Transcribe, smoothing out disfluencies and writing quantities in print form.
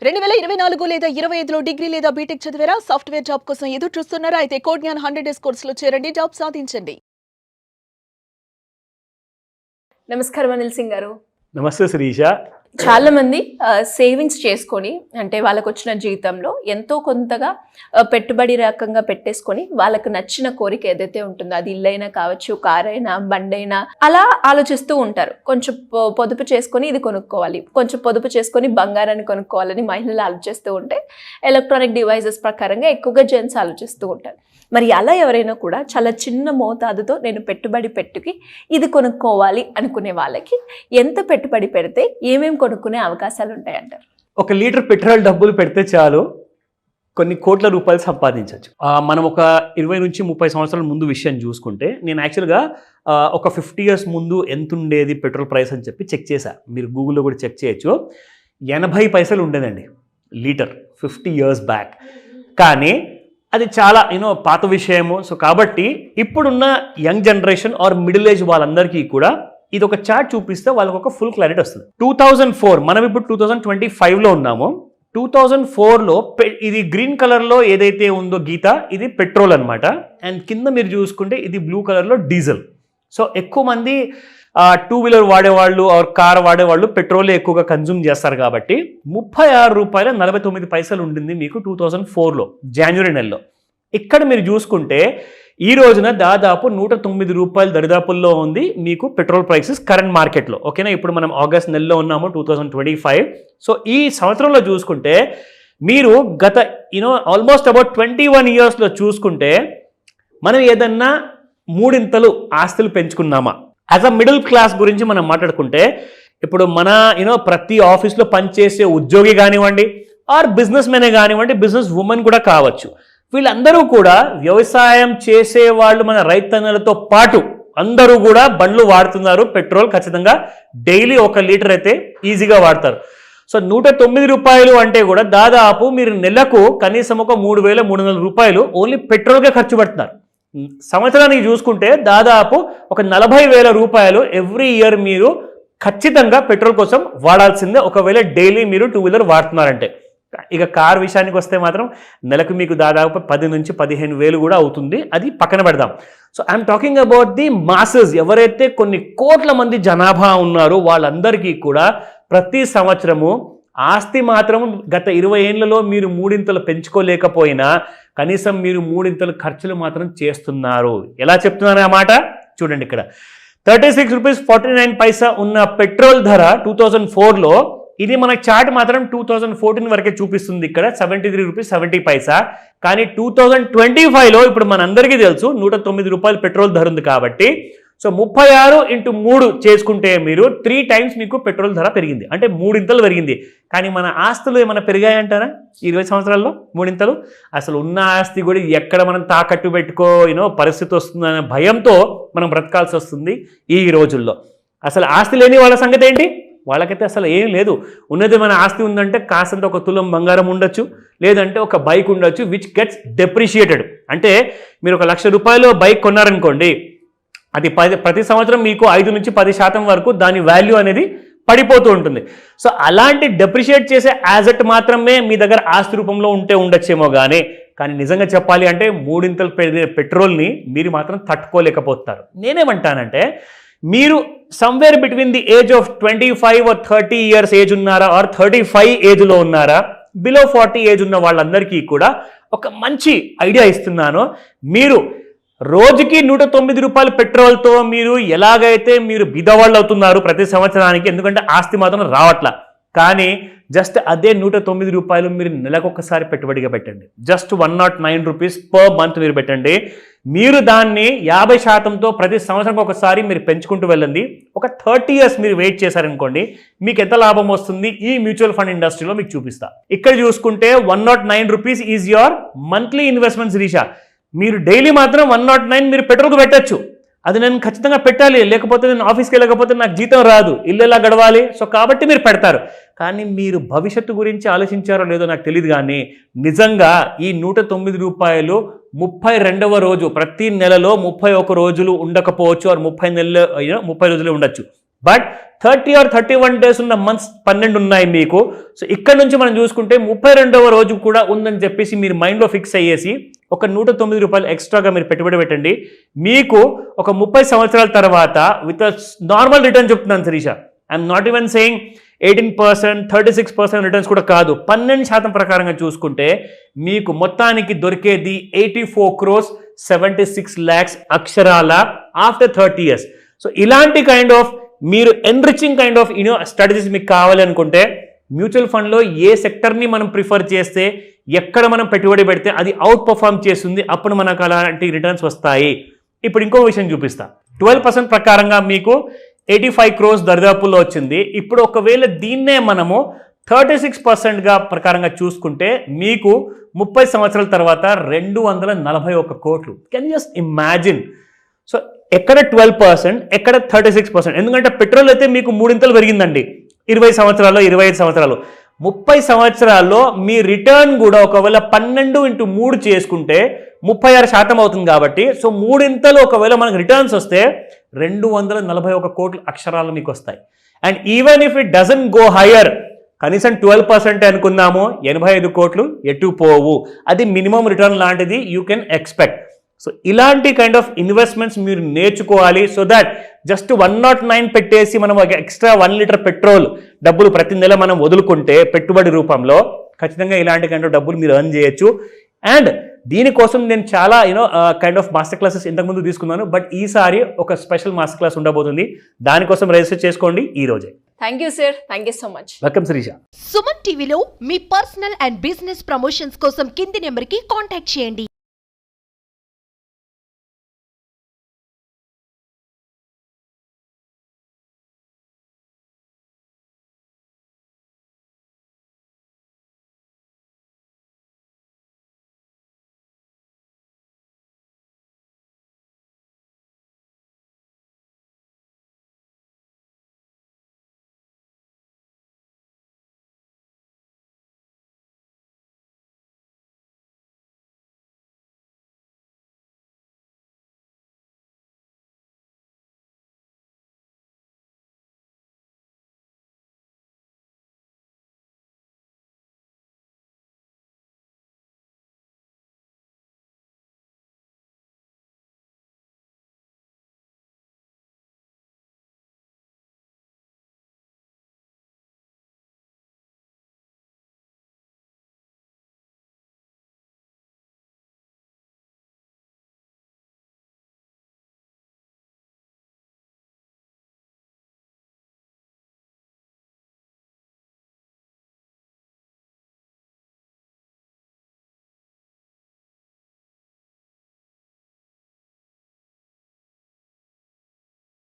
2024 లేదా 25లో డిగ్రీ లేదా బీటెక్ చదివారా? సాఫ్ట్వేర్ జాబ్ కోసం ఎదురు చూస్తున్నారా? అయితే కోడ్ జ్ఞాన్ 100 డేస్ కోర్సులో చేరండి, జాబ్ సాధించండి. నమస్కారం అనిల్ సింగ్ గారు. నమస్తే శిరీష. చాలా మంది సేవింగ్స్ చేసుకొని అంటే వాళ్ళకు వచ్చిన జీతంలో ఎంతో కొంతగా పెట్టుబడి రకంగా పెట్టేసుకొని వాళ్ళకు నచ్చిన కోరిక ఏదైతే ఉంటుందో అది ఇల్లైనా కావచ్చు, కార్ అయినా, బండి అయినా అలా ఆలోచిస్తూ ఉంటారు. కొంచెం పొదుపు చేసుకొని ఇది కొనుక్కోవాలి, కొంచెం పొదుపు చేసుకొని బంగారాన్ని కొనుక్కోవాలని మహిళలు ఆలోచిస్తూ ఉంటే ఎలక్ట్రానిక్ డివైజెస్ ప్రకారంగా ఎక్కువగా జెంట్స్ ఆలోచిస్తూ ఉంటారు. మరి అలా ఎవరైనా కూడా చాలా చిన్న మోతాదుతో నేను పెట్టుబడి పెట్టుకి ఇది కొనుక్కోవాలి అనుకునే వాళ్ళకి ఎంత పెట్టుబడి పెడితే ఏమేమి కొనుక్కునే అవకాశాలు ఉంటాయంటారు? 1 లీటర్ పెట్రోల్ డబ్బులు పెడితే చాలు కొన్ని కోట్ల రూపాయలు సంపాదించవచ్చు. మనం ఒక 20 నుంచి 30 సంవత్సరాల ముందు విషయం చూసుకుంటే నేను యాక్చువల్గా ఒక 50 years ముందు ఎంత ఉండేది పెట్రోల్ ప్రైస్ అని చెప్పి చెక్ చేశా. మీరు గూగుల్లో కూడా చెక్ చేయొచ్చు. 80 పైసలు ఉండేదండి లీటర్ 50 years బ్యాక్. కానీ అది చాలా పాత విషయము. సో కాబట్టి ఇప్పుడున్న young generation or middle age వాళ్ళందరికీ కూడా ఇది ఒక చార్ట్ చూపిస్తే వాళ్ళకి ఒక ఫుల్ క్లారిటీ వస్తుంది. 2004, మనం ఇప్పుడు 2025లో ఉన్నాము. 2004లో ఇది గ్రీన్ కలర్లో ఏదైతే ఉందో గీత ఇది పెట్రోల్ అనమాట. అండ్ కింద మీరు చూసుకుంటే ఇది బ్లూ కలర్లో డీజిల్. సో ఎక్కువ మంది 2-wheeler వాడేవాళ్ళు ఆర్ కార్ వాడేవాళ్ళు పెట్రోల్ ఎక్కువగా కన్జ్యూమ్ చేస్తారు కాబట్టి ₹36.49 ఉండింది మీకు 2004లో జనవరి నెలలో. ఇక్కడ మీరు చూసుకుంటే ఈ రోజున దాదాపు ₹109 దరిదాపుల్లో ఉంది మీకు పెట్రోల్ ప్రైసెస్ కరెంట్ మార్కెట్లో. ఓకేనా, ఇప్పుడు మనం ఆగస్ట్ నెలలో ఉన్నాము 2025. సో ఈ సంవత్సరంలో చూసుకుంటే మీరు గత ఆల్మోస్ట్ అబౌట్ 21 yearsలో చూసుకుంటే మనం ఏదన్నా 3 ఆస్తులు పెంచుకున్నామా? యాజ్ అ మిడిల్ క్లాస్ గురించి మనం మాట్లాడుకుంటే ఇప్పుడు మన ప్రతి ఆఫీస్లో పనిచేసే ఉద్యోగి కానివ్వండి ఆర్ బిజినెస్ మెనే కానివ్వండి, బిజినెస్ ఉమెన్ కూడా కావచ్చు, వీళ్ళందరూ కూడా వ్యవసాయం చేసే వాళ్ళు మన రైతన్నలతో పాటు అందరూ కూడా బండ్లు వాడుతున్నారు. పెట్రోల్ ఖచ్చితంగా డైలీ 1 లీటర్ అయితే ఈజీగా వాడతారు. సో ₹109 అంటే కూడా దాదాపు మీరు నెలకు కనీసం ఒక ₹3,300 ఓన్లీ పెట్రోల్గా ఖర్చు పెడుతున్నారు. సంవత్సరానికి చూసుకుంటే దాదాపు ఒక ₹40,000 ఎవ్రీ ఇయర్ మీరు ఖచ్చితంగా పెట్రోల్ కోసం వాడాల్సిందే, ఒకవేళ డైలీ మీరు 2-wheeler వాడుతున్నారంటే. ఇక కార్ విషయానికి వస్తే మాత్రం నెలకు మీకు దాదాపు 10 నుంచి 15,000 కూడా అవుతుంది. అది పక్కన పెడదాం. So I'm talking about the masses. ఎవరైతే కొన్ని కోట్ల మంది జనాభా ఉన్నారో వాళ్ళందరికీ కూడా ప్రతి సంవత్సరము ఆస్తి మాత్రం గత 20 ఏళ్లలో మీరు 3 పెంచుకోలేకపోయినా కనీసం మీరు 3 ఖర్చులు మాత్రం చేస్తున్నారు. ఎలా చెప్తున్నారు ఆ మాట చూడండి. ఇక్కడ ₹36.49 ఉన్న పెట్రోల్ ధర 2004లో, ఇది మన చార్ట్ మాత్రం 2014 వరకే చూపిస్తుంది. ఇక్కడ ₹73.70. కానీ 2025లో ఇప్పుడు మనందరికీ తెలుసు ₹109 పెట్రోల్ ధర ఉంది కాబట్టి సో 36 × 3 చేసుకుంటే మీరు 3 times మీకు పెట్రోల్ ధర పెరిగింది, అంటే 3 పెరిగింది. కానీ మన ఆస్తులు ఏమైనా పెరిగాయంటారా 20 సంవత్సరాల్లో? 3 అసలు ఉన్న ఆస్తి కూడా ఎక్కడ మనం తాకట్టు పెట్టుకో పరిస్థితి వస్తుందనే భయంతో మనం బ్రతకాల్సి వస్తుంది ఈ రోజుల్లో. అసలు ఆస్తి లేని వాళ్ళ సంగతి ఏంటి? వాళ్ళకైతే అసలు ఏం లేదు. ఉన్నది మన ఆస్తి ఉందంటే కాసంత 1 తులం బంగారం ఉండొచ్చు, లేదంటే ఒక బైక్ ఉండొచ్చు విచ్ గెట్స్ డెప్రిషియేటెడ్. అంటే మీరు ₹1,00,000 బైక్ కొన్నారనుకోండి, అది ప్రతి సంవత్సరం మీకు 5 నుంచి 10% వరకు దాని వాల్యూ అనేది పడిపోతూ ఉంటుంది. సో అలాంటి డెప్రిషియేట్ చేసే యాజెట్ మాత్రమే మీ దగ్గర ఆస్తి రూపంలో ఉండొచ్చేమో కానీ నిజంగా చెప్పాలి అంటే 3 పెట్రోల్ని మీరు మాత్రం తట్టుకోలేకపోతారు. నేనేమంటానంటే మీరు somewhere between the age of 25 or 30 years age ఉన్నారా ఆర్ 35 ఏజ్లో ఉన్నారా, బిలో 40 ఏజ్ ఉన్న వాళ్ళందరికీ కూడా ఒక మంచి ఐడియా ఇస్తున్నాను. మీరు రోజుకి ₹109 పెట్రోల్తో మీరు ఎలాగైతే మీరు బీదవాళ్ళు అవుతున్నారు ప్రతి సంవత్సరానికి, ఎందుకంటే ఆస్తి మాత్రం రావట్లా, కానీ జస్ట్ అదే ₹109 మీరు నెలకొకసారి పెట్టుబడిగా పెట్టండి. జస్ట్ ₹109 per month మీరు పెట్టండి. మీరు దాన్ని 50%తో ప్రతి సంవత్సరం ఒకసారి మీరు పెంచుకుంటూ వెళ్ళండి. ఒక 30 years మీరు వెయిట్ చేశారనుకోండి, మీకు ఎంత లాభం వస్తుంది ఈ మ్యూచువల్ ఫండ్ ఇండస్ట్రీలో మీకు చూపిస్తా. ఇక్కడ చూసుకుంటే ₹109 is your monthly investment Sirisha. మీరు డైలీ మాత్రం 109 మీరు పెట్రోల్కి పెట్టచ్చు. అది నేను ఖచ్చితంగా పెట్టాలి, లేకపోతే నేను ఆఫీస్కి వెళ్ళకపోతే నాకు జీతం రాదు, ఇల్లు ఎలా గడవాలి. సో కాబట్టి మీరు పెడతారు. కానీ మీరు భవిష్యత్తు గురించి ఆలోచించారో లేదో నాకు తెలియదు, కానీ నిజంగా ఈ ₹109 32వ రోజు, ప్రతి నెలలో 31 రోజులు ఉండకపోవచ్చు, 30 రోజులే ఉండొచ్చు. బట్ 30 or 31 డేస్ ఉన్న మంత్స్ 12 ఉన్నాయి మీకు. సో ఇక్కడ నుంచి మనం చూసుకుంటే 32వ రోజు కూడా ఉందని చెప్పేసి మీరు మైండ్లో ఫిక్స్ అయ్యేసి ఒక 109 రూపాయలు ఎక్స్ట్రాగా మీరు పెట్టుబడి పెట్టండి. మీకు ఒక 30 సంవత్సరాల తర్వాత విత్ నార్మల్ రిటర్న్ చెప్తున్నాను Sirisha. I'm not even saying 18%, 36% returns కూడా కాదు. 12% ప్రకారంగా చూసుకుంటే మీకు మొత్తానికి దొరికేది 84 crores 76 lakhs అక్షరాల ఆఫ్టర్ 30 years. సో ఇలాంటి కైండ్ ఆఫ్ మీరు ఎన్రిచింగ్ కైండ్ ఆఫ్ స్ట్రాటజీస్ మీకు కావాలి అనుకుంటే మ్యూచువల్ ఫండ్లో ఏ సెక్టర్ని మనం ప్రిఫర్ చేస్తే ఎక్కడ మనం పెట్టుబడి పెడితే అది అవుట్ పర్ఫార్మ్ చేస్తుంది, అప్పుడు మనకు అలాంటి రిటర్న్స్ వస్తాయి. ఇప్పుడు ఇంకో విషయం చూపిస్తా. 12% ప్రకారంగా మీకు 85 crores దరిదాపుల్లో వచ్చింది. ఇప్పుడు ఒకవేళ దీన్నే మనము 36%గా ప్రకారంగా చూసుకుంటే మీకు 30 సంవత్సరాల తర్వాత 241 కోట్లు. Can just imagine. సో ఎక్కడ 12%, ఎక్కడ 36%? ఎందుకంటే పెట్రోల్ అయితే మీకు 3 పెరిగిందండి 20 సంవత్సరాల్లో, 25 సంవత్సరాలు. 30 సంవత్సరాల్లో మీ రిటర్న్ కూడా ఒకవేళ 12 into 3 చేసుకుంటే 36% అవుతుంది కాబట్టి, సో 3 ఒకవేళ మనకు రిటర్న్స్ వస్తే 241 కోట్లు అక్షరాలు మీకు వస్తాయి. And even if it doesn't go higher, కనీసం 12% అనుకుందాము, 85 కోట్లు ఎటు పోవు. అది మినిమం రిటర్న్ లాంటిది యూ కెన్ ఎక్స్పెక్ట్. సో ఇలాంటి కైండ్ ఆఫ్ ఇన్వెస్ట్మెంట్స్ మీరు నేర్చుకోవాలి. సో దట్ జస్ట్ 109 పెట్టేసి మనం ఎక్స్ట్రా 1 లీటర్ పెట్రోల్ డబ్బులు ప్రతి నెల మనం వదులుకుంటే పెట్టుబడి రూపంలో ఖచ్చితంగా ఇలాంటి కైండ్ ఆఫ్ డబ్బులు మీరు ఎర్న్ చేయొచ్చు. అండ్ దీనికోసం నేను చాలా కైండ్ ఆఫ్ మాస్టర్ క్లాసెస్ ఇంతకుముందు తీసుకున్నాను, బట్ ఈసారి ఒక స్పెషల్ మాస్టర్ క్లాస్ ఉండబోతుంది. దానికోసం రిజిస్టర్ చేసుకోండి ఈ రోజే. Thank you sir, thank you so much. Welcome Sirisha. Suman టీవీలో మీ పర్సనల్ అండ్ బిజినెస్ ప్రమోషన్స్ కోసం కింది నెంబర్కి కాంటాక్ట్ చేయండి.